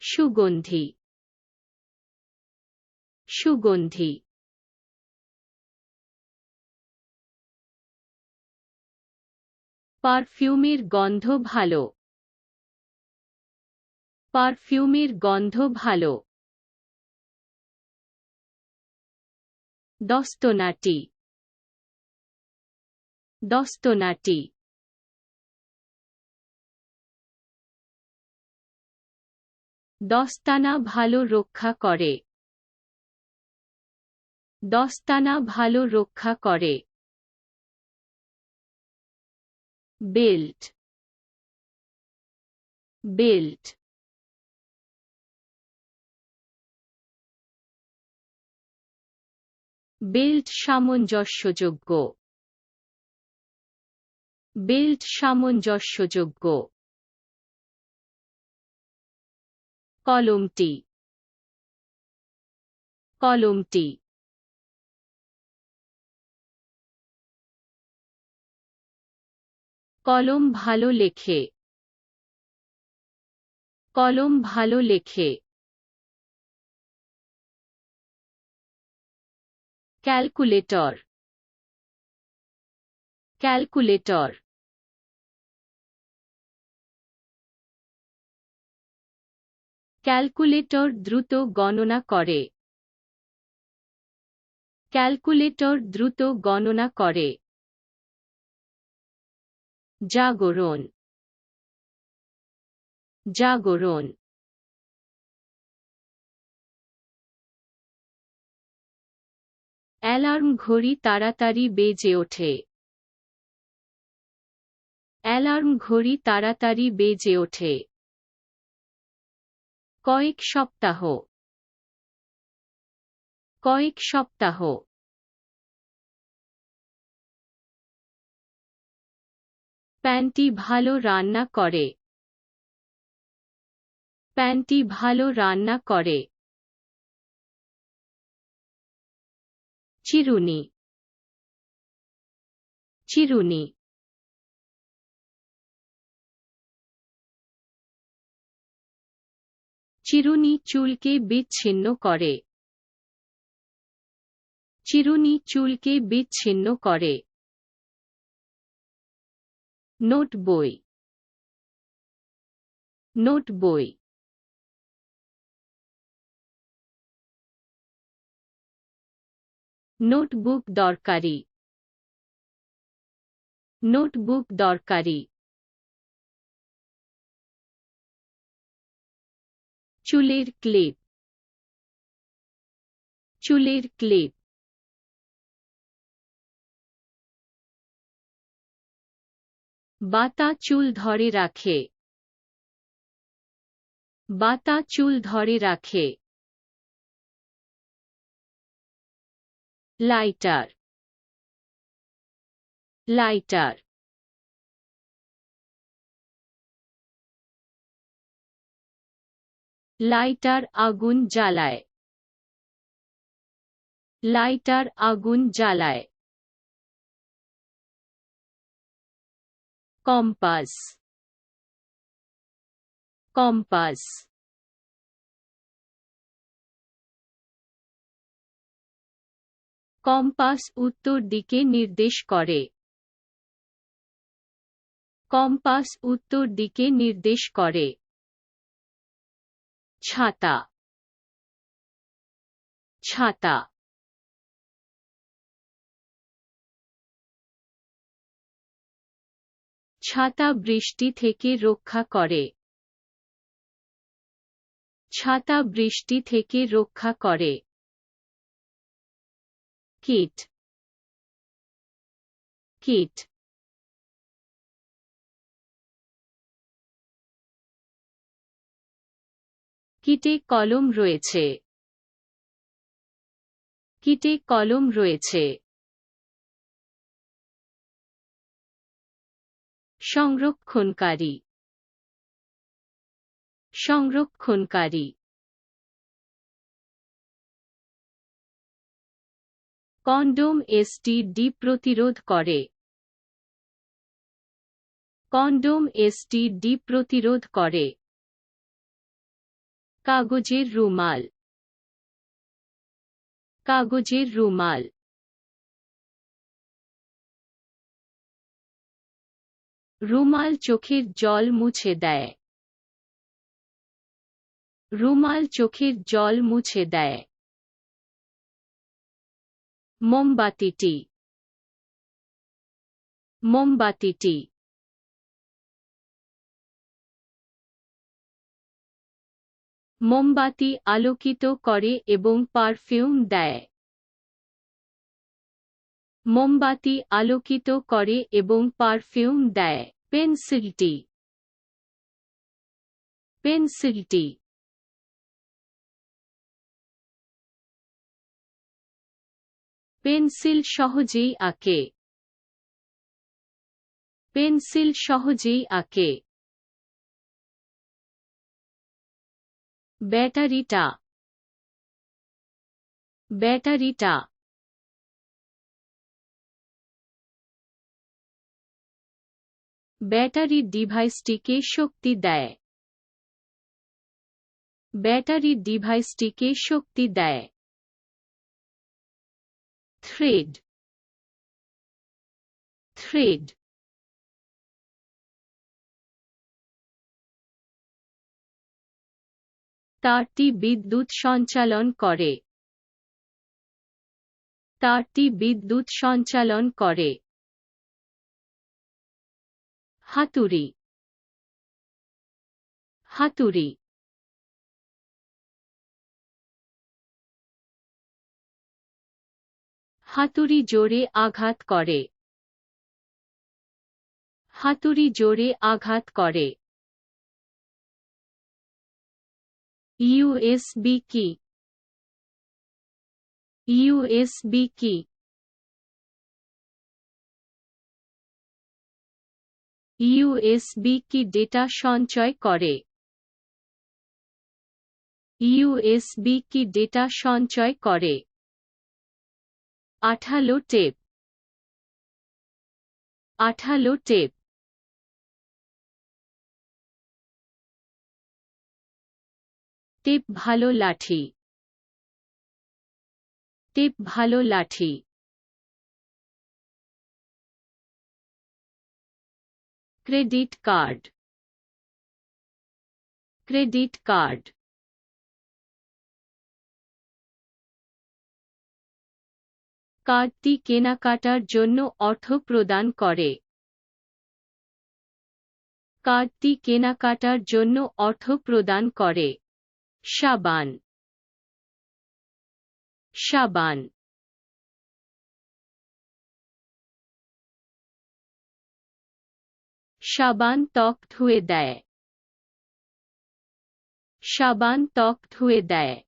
সুগন্ধি সুগন্ধি পারফিউমের গন্ধ ভালো পারফিউমের গন্ধ ভালো দস্তনাটি দস্তনাটি দস্তানা ভালো রক্ষা করে দস্তানা ভালো রক্ষা করে বেল্ট বেল্ট বেল্ট সামঞ্জস্যযোগ্য বেল্ট সামঞ্জস্যযোগ্য কলমটি কলমটি কলম ভালো লেখে কলম ভালো লেখে ক্যালকুলেটর ক্যালকুলেটর ক্যালকুলেটর দ্রুত গণনা করে ক্যালকুলেটর দ্রুত গণনা করে জাগরণ জাগরণ অ্যালার্ম ঘড়ি তাড়াতাড়ি বেজে ওঠে অ্যালার্ম ঘড়ি তাড়াতাড়ি বেজে ওঠে কয়েক সপ্তাহ কয়েক সপ্তাহ প্যান্টি ভালো রান্না করে প্যান্টি ভালো রান্না করে চিরুনি চিরুনি চিরুনি চুলকে বিচ্ছিন্ন করে চিরুনি চুলকে বিচ্ছিন্ন করে নোট বই নোট বই নোটবুক দরকারি নোটবুক দরকারি চুলের ক্লিপ চুলের ক্লিপ বাতা চুল ধরে রাখে বাতা চুল ধরে রাখে লাইটার লাইটার লাইটার আগুন জ্বালায় লাইটার আগুন জ্বালায় কম্পাস কম্পাস কম্পাস উত্তর দিকে নির্দেশ করে কম্পাস উত্তর দিকে নির্দেশ করে ছাতা ছাতা ছাতা বৃষ্টি থেকে রক্ষা করে ছাতা বৃষ্টি থেকে রক্ষা করে কিট কিট কিটে কলম রয়েছে কিটে কলম রয়েছে সংরক্ষণকারী সংরক্ষণকারী কন্ডোম এসটিডি প্রতিরোধ করে কন্ডোম এসটিডি প্রতিরোধ করে কাগজের রুমাল, কাগজের রুমাল। রুমাল চোখের জল মুছে দেয়, রুমাল চোখের জল মুছে দেয়। মোমবাতিটি, মোমবাতিটি। মোমবাতি আলোকিত করে এবং পারফিউম দেয়। মোমবাতি আলোকিত করে এবং পারফিউম দেয়। পেন্সিলটি, পেন্সিলটি। পেন্সিল সহজেই আঁকে, পেন্সিল সহজেই আঁকে। ব্যাটারিটা, ব্যাটারিটা। ব্যাটারি ডিভাইসটিকে শক্তি দেয়, ব্যাটারি ডিভাইসটিকে শক্তি দেয়। Thread, thread. তারটি বিদ্যুৎ সঞ্চালন করে, তারটি বিদ্যুৎ সঞ্চালন করে। হাতুড়ি, হাতুড়ি। হাতুড়ি জোরে আঘাত করে, হাতুড়ি জোরে আঘাত করে। ইউএসবি কি, ইউএসবি কি। ইউএসবি কি ডেটা সঞ্চয় করে, ইউএসবি কি ডেটা সঞ্চয় করে। আঠালো টেপ, আঠালো টেপ। টেপ ভালো লাঠি, টেপ ভালো লাঠি। Credit card, credit card. কার্ডটি কেনাকাটার জন্য অর্থ প্রদান করে, কার্ডটি কেনাকাটার জন্য অর্থ প্রদান করে। সাবান, সাবান। সাবান ত্বক ধুয়ে দেয়, সাবান ত্বক ধুয়ে দেয়।